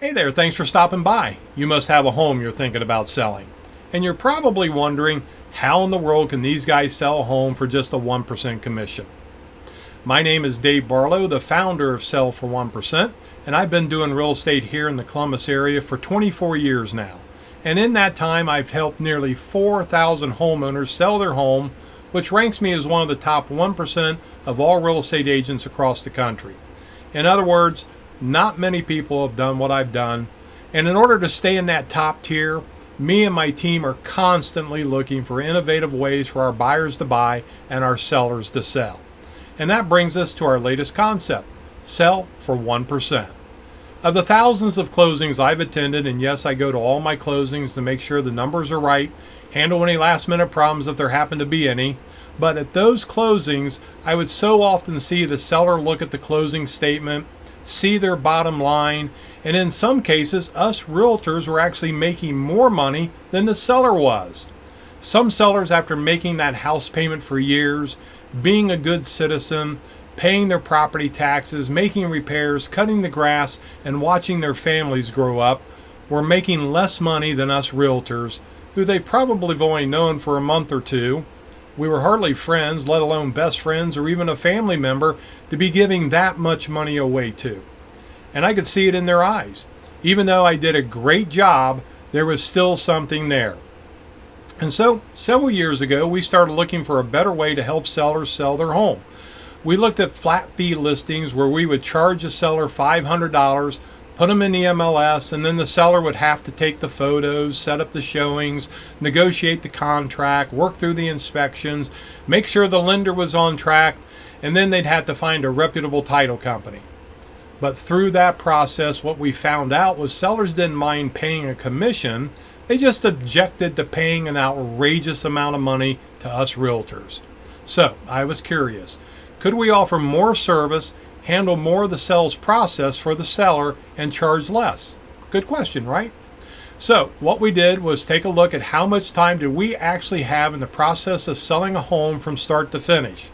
Hey there, thanks for stopping by. You must have a home you're thinking about selling. And you're probably wondering, how in the world can these guys sell a home for just a 1% commission? My name is Dave Barlow, the founder of Sell for 1%, and I've been doing real estate here in the Columbus area for 24 years now. And in that time, I've helped nearly 4,000 homeowners sell their home, which ranks me as one of the top 1% of all real estate agents across the country. In other words, not many people have done what I've done, and in order to stay in that top tier, me and my team are constantly looking for innovative ways for our buyers to buy and our sellers to sell. And that brings us to our latest concept, Sell for 1%. Of the thousands of closings I've attended, and yes, I go to all my closings to make sure the numbers are right, handle any last minute problems if there happen to be any, but at those closings, I would so often see the seller look at the closing statement, see their bottom line, and in some cases, us realtors were actually making more money than the seller was. Some sellers, after making that house payment for years, being a good citizen, paying their property taxes, making repairs, cutting the grass, and watching their families grow up, were making less money than us realtors, who they've probably only known for a month or two. We were hardly friends, let alone best friends or even a family member, to be giving that much money away to. And I could see it in their eyes. Even though I did a great job, there was still something there. And so, several years ago, we started looking for a better way to help sellers sell their home. We looked at flat fee listings where we would charge a seller $500, put them in the MLS, and then the seller would have to take the photos, set up the showings, negotiate the contract, work through the inspections, make sure the lender was on track, and then they'd have to find a reputable title company. But through that process, what we found out was sellers didn't mind paying a commission, they just objected to paying an outrageous amount of money to us realtors. So I was curious, could we offer more service, handle more of the sales process for the seller, and charge less? Good question, right? So what we did was take a look at how much time did we actually have in the process of selling a home from start to finish.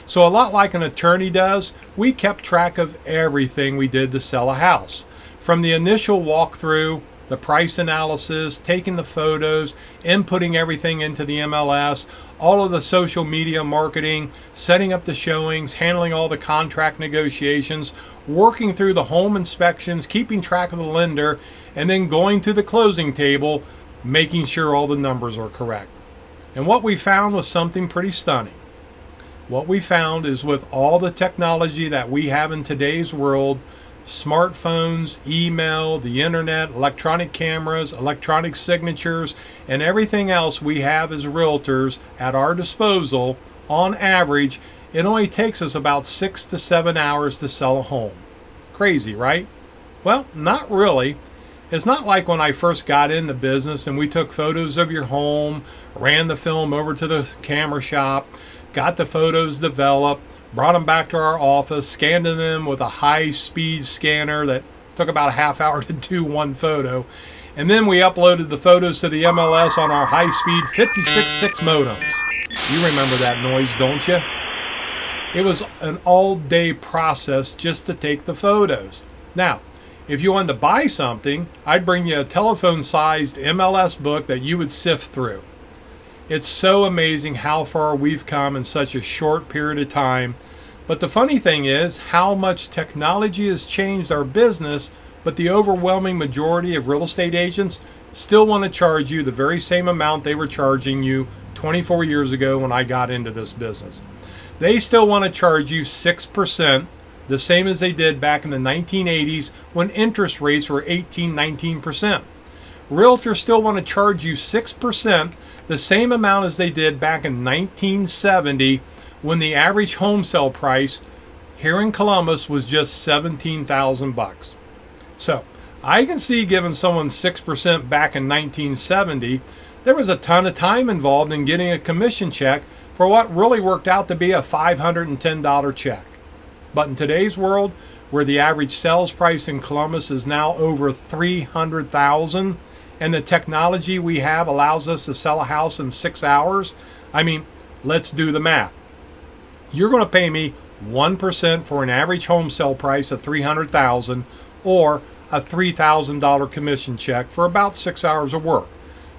So a lot like an attorney does, we kept track of everything we did to sell a house. From the initial walkthrough, the price analysis, taking the photos, inputting everything into the MLS, all of the social media marketing, setting up the showings, handling all the contract negotiations, working through the home inspections, keeping track of the lender, and then going to the closing table, making sure all the numbers are correct. And what we found was something pretty stunning. What we found is with all the technology that we have in today's world, smartphones, email, the internet, electronic cameras, electronic signatures, and everything else we have as realtors at our disposal, on average, it only takes us about 6 to 7 hours to sell a home. Crazy, right? Well, not really. It's not like when I first got in the business and we took photos of your home, ran the film over to the camera shop, got the photos developed, brought them back to our office, scanned them with a high-speed scanner that took about a half hour to do one photo, and then we uploaded the photos to the MLS on our high-speed 56.6 modems. You remember that noise, don't you? It was an all-day process just to take the photos. Now, if you wanted to buy something, I'd bring you a telephone-sized MLS book that you would sift through. It's so amazing how far we've come in such a short period of time. But the funny thing is how much technology has changed our business, but the overwhelming majority of real estate agents still want to charge you the very same amount they were charging you 24 years ago when I got into this business. They still want to charge you 6%, the same as they did back in the 1980s when interest rates were 18-19%. Realtors still want to charge you 6%, the same amount as they did back in 1970 when the average home sale price here in Columbus was just $17,000. So I can see giving someone 6% back in 1970, there was a ton of time involved in getting a commission check for what really worked out to be a $510 check. But in today's world, where the average sales price in Columbus is now over $300,000, and the technology we have allows us to sell a house in 6 hours, I mean, let's do the math. You're going to pay me 1% for an average home sale price of $300,000, or a $3,000 commission check for about 6 hours of work.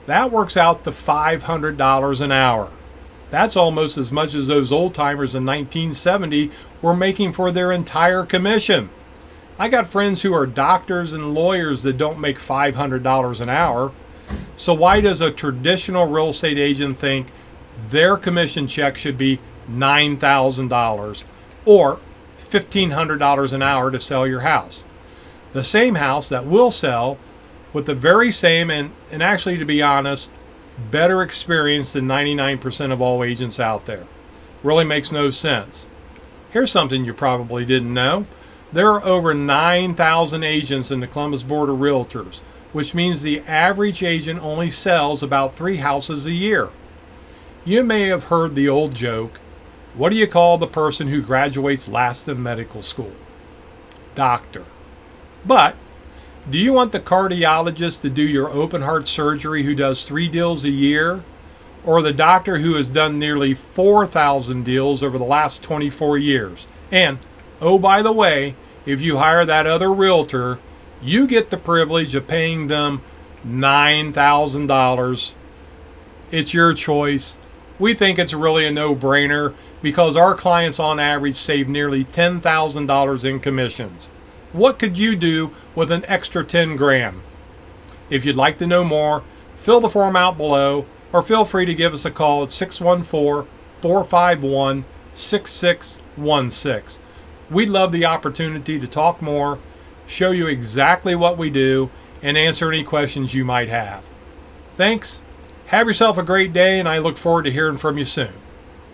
That works out to $500 an hour. That's almost as much as those old timers in 1970 were making for their entire commission. I got friends who are doctors and lawyers that don't make $500 an hour. So why does a traditional real estate agent think their commission check should be $9,000 or $1,500 an hour to sell your house? The same house that will sell with the very same and actually, to be honest, better experience than 99% of all agents out there. Really makes no sense. Here's something you probably didn't know. There are over 9,000 agents in the Columbus Board of Realtors, which means the average agent only sells about 3 houses a year. You may have heard the old joke, what do you call the person who graduates last in medical school? Doctor. But do you want the cardiologist to do your open heart surgery who does 3 deals a year? Or the doctor who has done nearly 4,000 deals over the last 24 years? And, oh, by the way, if you hire that other realtor, you get the privilege of paying them $9,000. It's your choice. We think it's really a no-brainer because our clients on average save nearly $10,000 in commissions. What could you do with an extra 10 grand? If you'd like to know more, fill the form out below or feel free to give us a call at 614-451-6616. We'd love the opportunity to talk more, show you exactly what we do, and answer any questions you might have. Thanks. Have yourself a great day, and I look forward to hearing from you soon.